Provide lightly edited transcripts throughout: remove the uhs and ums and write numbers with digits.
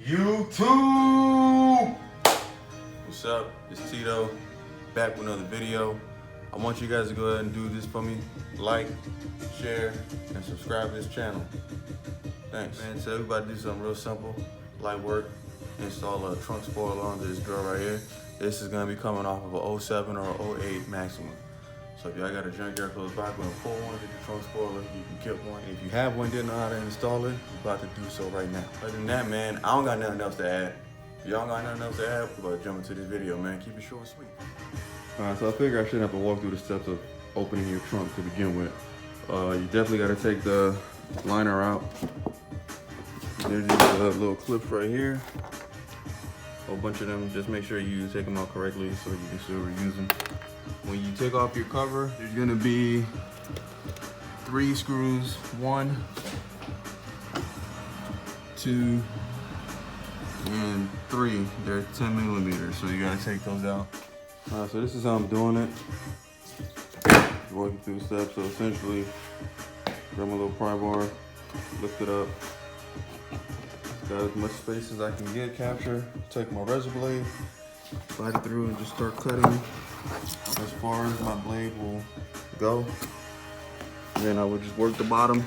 YouTube! What's up? It's Tito, back with another video. I want you guys to go ahead and do this for me. Like, share, and subscribe to this channel. Thanks. Man, so we're about to do something real simple. Light work, install a trunk spoiler onto this girl right here. This is gonna be coming off of a 07 or 08 Maxima. So if y'all got a junkyard close by, go and pull one, get the trunk spoiler, you can get one. If you have one, didn't know how to install it, we're about to do so right now. Other than that, man, I don't got nothing else to add. If y'all got nothing else to add, we're about to jump into this video, man. Keep it short and sweet. All right, so I figure I shouldn't have to walk through the steps of opening your trunk to begin with. You definitely gotta take the liner out. There's these little clips right here. A whole bunch of them. Just make sure you take them out correctly so you can still reuse them. When you take off your cover, there's gonna be 3 screws. 1, 2, and 3. They're 10 millimeters, so you gotta take those out. All right, so this is how I'm doing it. Walking through the steps. So essentially, grab my little pry bar, lift it up. Got as much space as I can get, capture. Take my razor blade, slide it through, and just start cutting as far as my blade will go. And then I would just work the bottom.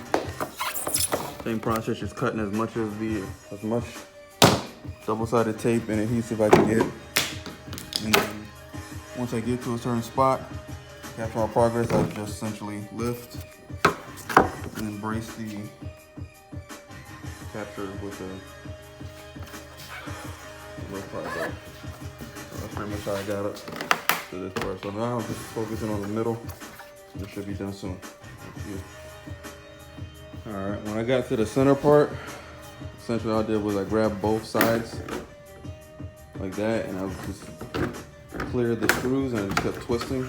Same process, just cutting as much double-sided tape and adhesive I can get. And then once I get to a certain spot, capture my progress, I just essentially lift and then brace the capture with the little pry bar. So that's pretty much how I got it to this part. So now I'm just focusing on the middle. This should be done soon. All right, when I got to the center part, essentially all I did was I grabbed both sides like that, and I just cleared the screws and I just kept twisting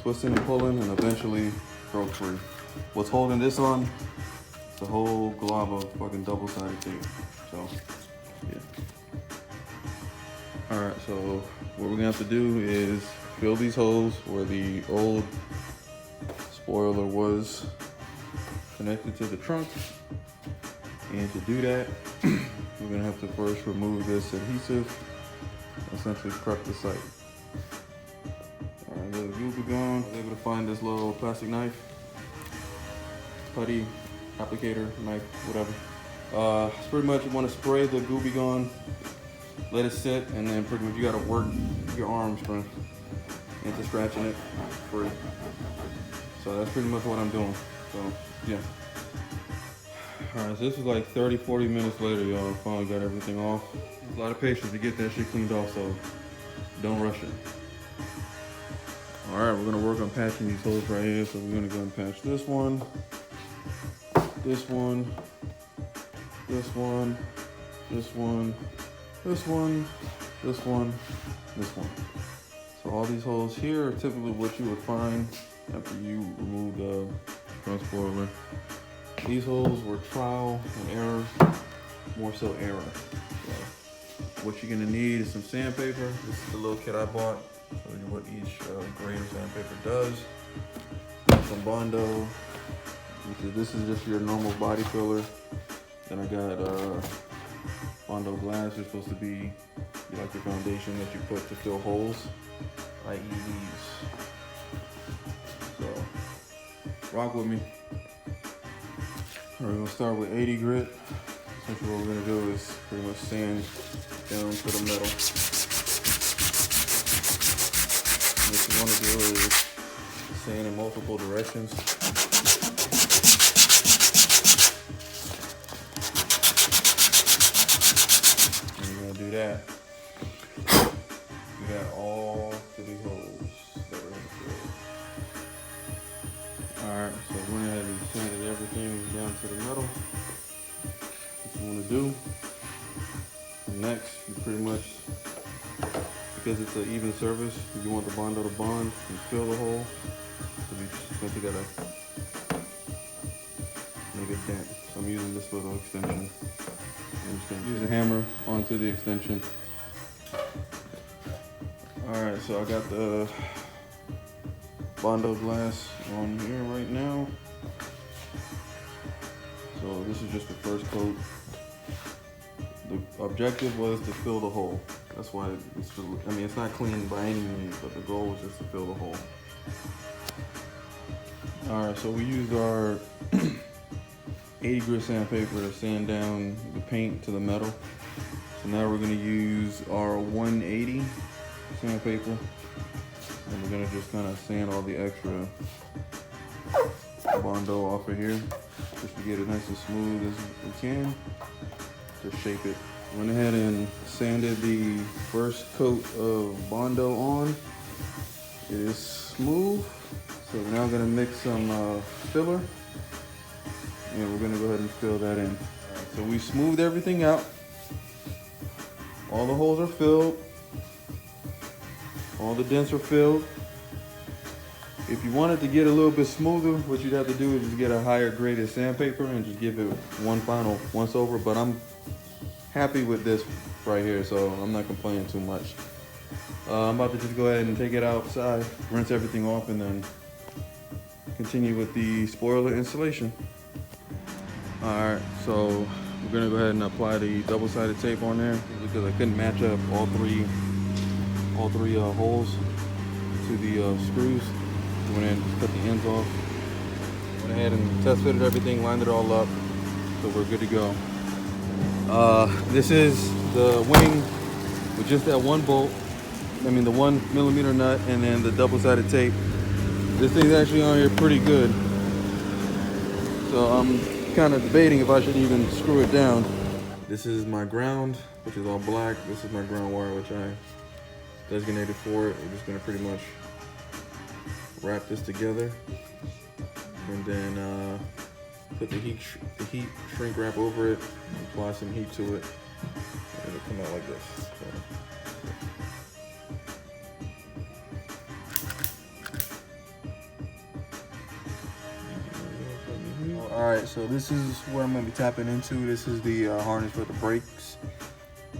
and pulling, and eventually broke free. What's holding this on? It's a whole glob of fucking double-sided tape. So, yeah. All right, so what we're gonna have to do is fill these holes where the old spoiler was connected to the trunk. And to do that, we're gonna have to first remove this adhesive, essentially prep the site. All right, the glue be gone. I was able to find this little plastic knife, putty, applicator, knife, whatever. It's pretty much you want to spray the Gooby Gone, let it sit, and then pretty much you got to work your arm strength into scratching it free. So that's pretty much what I'm doing. So yeah. All right, so this is like 30-40 minutes later, y'all. Finally got everything off. There's a lot of patience to get that shit cleaned off, so don't rush it. All right, we're gonna work on patching these holes right here. So we're gonna go and patch this one. This one, this one, this one, this one, this one, this one. So all these holes here are typically what you would find after you remove the front spoiler. These holes were trial and error, more so error. So what you're gonna need is some sandpaper. This is the little kit I bought. Show you what each grade of sandpaper does. Some Bondo. This is just your normal body filler. Then I got Bondo glass. They're supposed to be like the foundation that you put to fill holes, i.e. these. So rock with me. All right, we're gonna start with 80 grit. Essentially what we're gonna do is pretty much sand down to the metal. What you wanna do is sand in multiple directions. Do that all to the holes that we're gonna fill. Alright, so we went ahead and sanded everything down to the metal. What you want to do next, you pretty much, because it's an even surface, you want the Bondo to bond and fill the hole. So you just simply gotta make a dent. So I'm using this little extension. I'm just gonna use a hammer onto the extension. All right, so I got the Bondo glass on here right now. So this is just the first coat. The objective was to fill the hole. That's why it's, I mean, it's not clean by any means, but the goal was just to fill the hole. All right, so we used our 80 grit sandpaper to sand down the paint to the metal. So now we're gonna use our 180 sandpaper, and we're gonna just kind of sand all the extra Bondo off of here, just to get it nice and smooth as we can, to shape it. Went ahead and sanded the first coat of Bondo on. It is smooth. So we're now gonna mix some filler, and we're gonna go ahead and fill that in. Right, so we smoothed everything out. All the holes are filled. All the dents are filled. If you wanted to get a little bit smoother, what you'd have to do is just get a higher graded sandpaper and just give it one final once over. But I'm happy with this right here, so I'm not complaining too much. I'm about to just go ahead and take it outside, rinse everything off, and then continue with the spoiler installation. All right, so we're gonna go ahead and apply the double-sided tape on there because I couldn't match up all three holes to the screws. Went ahead and just cut the ends off. Went ahead and test fitted everything, lined it all up, so we're good to go. This is the wing with just that one bolt. I mean the 1mm nut, and then the double-sided tape. This thing's actually on here pretty good, so I'm kind of debating if I should even screw it down. This is my ground, which is all black. This is my ground wire, which I designated for it. We're just gonna pretty much wrap this together, and then put the heat shrink wrap over it, apply some heat to it, and it'll come out like this. All right, so this is what I'm going to be tapping into. This is the harness for the brakes.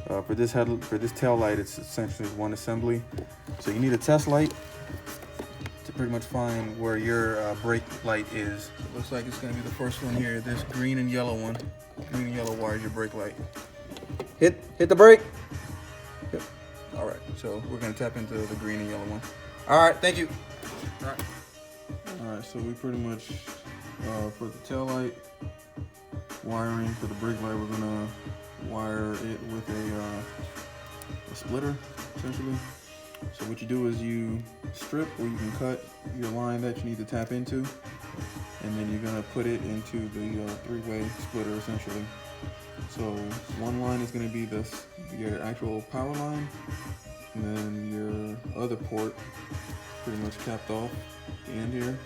For this tail light, it's essentially one assembly. So you need a test light to pretty much find where your brake light is. So it looks like it's going to be the first one here. This green and yellow one. Green and yellow wire is your brake light. Hit the brake. Yep. All right, so we're going to tap into the green and yellow one. All right, thank you. All right, so we pretty much, for the tail light wiring, for the brake light, we're gonna wire it with a splitter, essentially. So what you do is you strip, or you can cut your line that you need to tap into, and then you're gonna put it into the three-way splitter, essentially. So one line is gonna be your actual power line, and then your other port pretty much capped off the end here.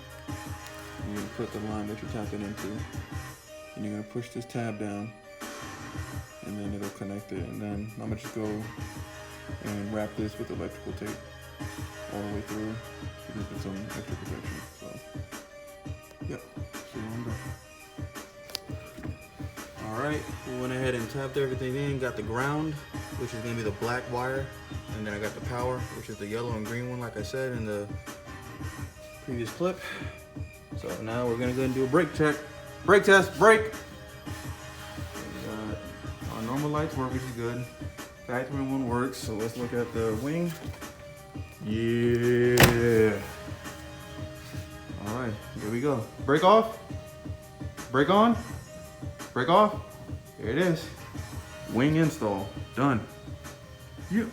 You're going to put the line that you're tapping into, and you're going to push this tab down, and then it'll connect it. And then I'm going to just go and wrap this with electrical tape all the way through to give it some extra protection. So, yep, see where I'm going. All right, we went ahead and tapped everything in, got the ground, which is going to be the black wire, and then I got the power, which is the yellow and green one, like I said in the previous clip. So now we're gonna go and do a brake check. Brake test, brake. Our normal lights work, which is good. Factory one works, so let's look at the wing. Yeah. All right, here we go. Brake off, brake on, brake off. There it is. Wing install, done. Yeah.